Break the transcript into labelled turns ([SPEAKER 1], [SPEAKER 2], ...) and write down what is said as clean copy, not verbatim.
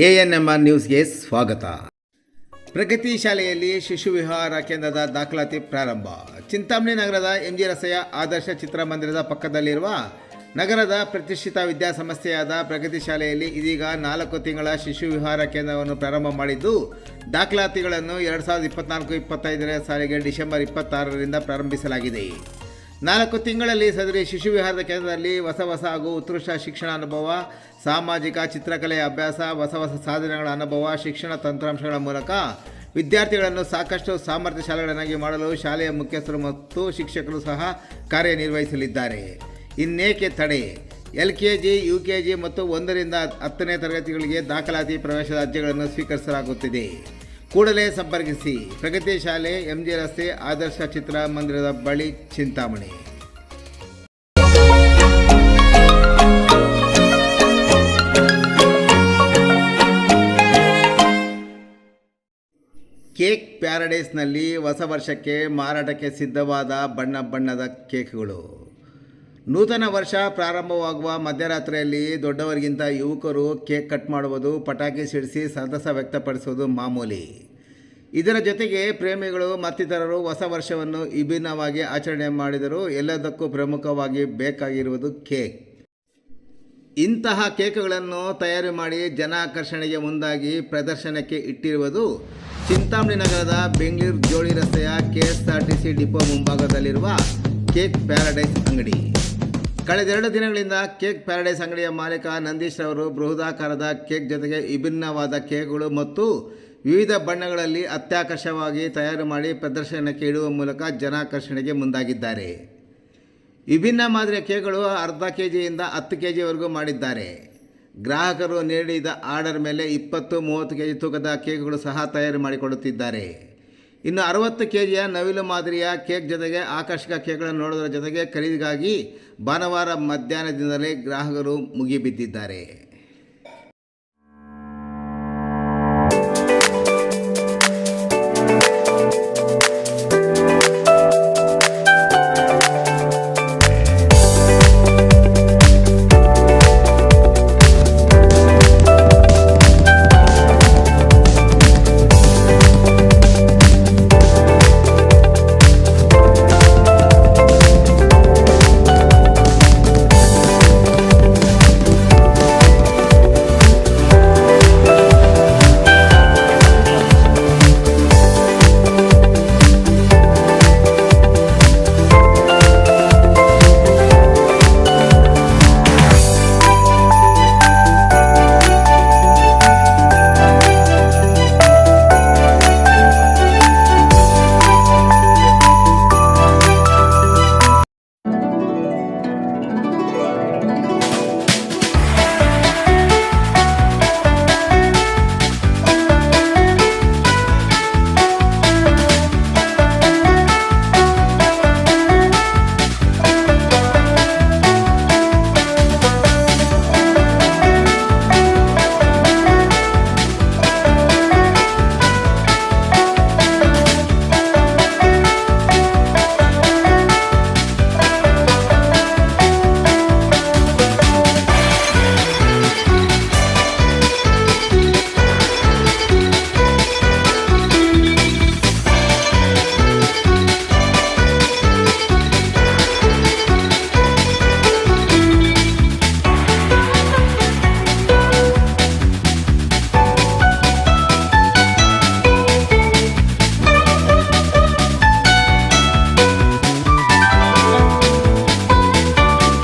[SPEAKER 1] ANMR ನ್ಯೂಸ್ಗೆ ಸ್ವಾಗತ. ಪ್ರಗತಿ ಶಾಲೆಯಲ್ಲಿ ಶಿಶು ವಿಹಾರ ಕೇಂದ್ರದ ದಾಖಲಾತಿ ಪ್ರಾರಂಭ. ಚಿಂತಾಮಣಿ ನಗರದ MG ರಸ್ತೆಯ ಆದರ್ಶ ಚಿತ್ರಮಂದಿರದ ಪಕ್ಕದಲ್ಲಿರುವ ನಗರದ ಪ್ರತಿಷ್ಠಿತ ವಿದ್ಯಾಸಂಸ್ಥೆಯಾದ ಪ್ರಗತಿ ಶಾಲೆಯಲ್ಲಿ ಇದೀಗ 4 ತಿಂಗಳ ಶಿಶು ವಿಹಾರ ಕೇಂದ್ರವನ್ನು ಪ್ರಾರಂಭ ಮಾಡಿದ್ದು, ದಾಖಲಾತಿಗಳನ್ನು 2024-25ನೇ ಸಾಲಿಗೆ ಡಿಸೆಂಬರ್ 26ರಿಂದ ಪ್ರಾರಂಭಿಸಲಾಗಿದೆ. 4 ತಿಂಗಳಲ್ಲಿ ಸದರಿ ಶಿಶು ವಿಹಾರದ ಕೇಂದ್ರದಲ್ಲಿ ಹೊಸ ಹಾಗೂ ಉತ್ಕೃಷ್ಟ ಶಿಕ್ಷಣ ಅನುಭವ, ಸಾಮಾಜಿಕ ಚಿತ್ರಕಲೆಯ ಅಭ್ಯಾಸ, ಹೊಸ ಸಾಧನೆಗಳ ಅನುಭವ, ಶಿಕ್ಷಣ ತಂತ್ರಾಂಶಗಳ ಮೂಲಕ ವಿದ್ಯಾರ್ಥಿಗಳನ್ನು ಸಾಕಷ್ಟು ಸಾಮರ್ಥ್ಯಶಾಲಿಗಳನ್ನಾಗಿ ಮಾಡಲು ಶಾಲೆಯ ಮುಖ್ಯಸ್ಥರು ಮತ್ತು ಶಿಕ್ಷಕರು ಸಹ ಕಾರ್ಯನಿರ್ವಹಿಸಲಿದ್ದಾರೆ. ಇನ್ನೇಕೆ ತಡೆ? LKG, UKG ಮತ್ತು 1ರಿಂದ 10ನೇ ತರಗತಿಗಳಿಗೆ ದಾಖಲಾತಿ ಪ್ರವೇಶದ ಅರ್ಜಿಗಳನ್ನು ಸ್ವೀಕರಿಸಲಾಗುತ್ತಿದೆ. ಕೂಡಲೇ ಸಂಪರ್ಕಿಸಿ. ಪ್ರಗತಿ ಶಾಲೆ, MG ರಸ್ತೆ, ಆದರ್ಶ ಚಿತ್ರಮಂದಿರದ ಬಳಿ, ಚಿಂತಾಮಣಿ. ಕೇಕ್ ಪ್ಯಾರಡೈಸ್ನಲ್ಲಿ ಹೊಸ ವರ್ಷಕ್ಕೆ ಮಾರಾಟಕ್ಕೆ ಸಿದ್ಧವಾದ ಬಣ್ಣದ ಕೇಕ್ಗಳು. ನೂತನ ವರ್ಷ ಪ್ರಾರಂಭವಾಗುವ ಮಧ್ಯರಾತ್ರಿಯಲ್ಲಿ ದೊಡ್ಡವರಿಗಿಂತ ಯುವಕರು ಕೇಕ್ ಕಟ್ ಮಾಡುವುದು, ಪಟಾಕಿ ಸಿಡಿಸಿ ಸಂತಸ ವ್ಯಕ್ತಪಡಿಸುವುದು ಮಾಮೂಲಿ. ಇದರ ಜೊತೆಗೆ ಪ್ರೇಮಿಗಳು ಮತ್ತಿತರರು ಹೊಸ ವರ್ಷವನ್ನು ವಿಭಿನ್ನವಾಗಿ ಆಚರಣೆ ಮಾಡಿದರೂ ಎಲ್ಲದಕ್ಕೂ ಪ್ರಮುಖವಾಗಿ ಬೇಕಾಗಿರುವುದು ಕೇಕ್. ಇಂತಹ ಕೇಕ್ಗಳನ್ನು ತಯಾರು ಮಾಡಿ ಜನ ಆಕರ್ಷಣೆಗೆ ಮುಂದಾಗಿ ಪ್ರದರ್ಶನಕ್ಕೆ ಇಟ್ಟಿರುವುದು ಚಿಂತಾಮಣಿ ನಗರದ ಬೆಂಗಳೂರು ಜೋಳಿ ರಸ್ತೆಯ KSRTC ಡಿಪೋ ಮುಂಭಾಗದಲ್ಲಿರುವ ಕೇಕ್ ಪ್ಯಾರಡೈಸ್ ಅಂಗಡಿ. ಕಳೆದ 2 ದಿನಗಳಿಂದ ಕೇಕ್ ಪ್ಯಾರಡೈಸ್ ಅಂಗಡಿಯ ಮಾಲೀಕ ನಂದೀಶ್ ರವರು ಬೃಹದಾಕಾರದ ಕೇಕ್ ಜೊತೆಗೆ ವಿಭಿನ್ನವಾದ ಕೇಕ್ಗಳು ಮತ್ತು ವಿವಿಧ ಬಣ್ಣಗಳಲ್ಲಿ ಅತ್ಯಾಕರ್ಷಕವಾಗಿ ತಯಾರು ಮಾಡಿ ಪ್ರದರ್ಶನಕ್ಕೆ ಇಡುವ ಮೂಲಕ ಜನಾಕರ್ಷಣೆಗೆ ಮುಂದಾಗಿದ್ದಾರೆ. ವಿಭಿನ್ನ ಮಾದರಿಯ ಕೇಕ್ಗಳು ಅರ್ಧ KGಯಿಂದ 10 KGವರೆಗೂ ಮಾಡಿದ್ದಾರೆ. ಗ್ರಾಹಕರು ನೀಡಿದ ಆರ್ಡರ್ ಮೇಲೆ 20-30 KG ತೂಕದ ಕೇಕ್ಗಳು ಸಹ ತಯಾರು ಮಾಡಿಕೊಡುತ್ತಿದ್ದಾರೆ. ಇನ್ನು 60 KGಯ ನವಿಲು ಮಾದರಿಯ ಕೇಕ್ ಜೊತೆಗೆ ಆಕರ್ಷಕ ಕೇಕ್ಗಳನ್ನು ನೋಡೋದರ ಜೊತೆಗೆ ಖರೀದಿಗಾಗಿ ಭಾನುವಾರ ಮಧ್ಯಾಹ್ನದಿಂದಲೇ ಗ್ರಾಹಕರು ಮುಗಿಬಿದ್ದಿದ್ದಾರೆ.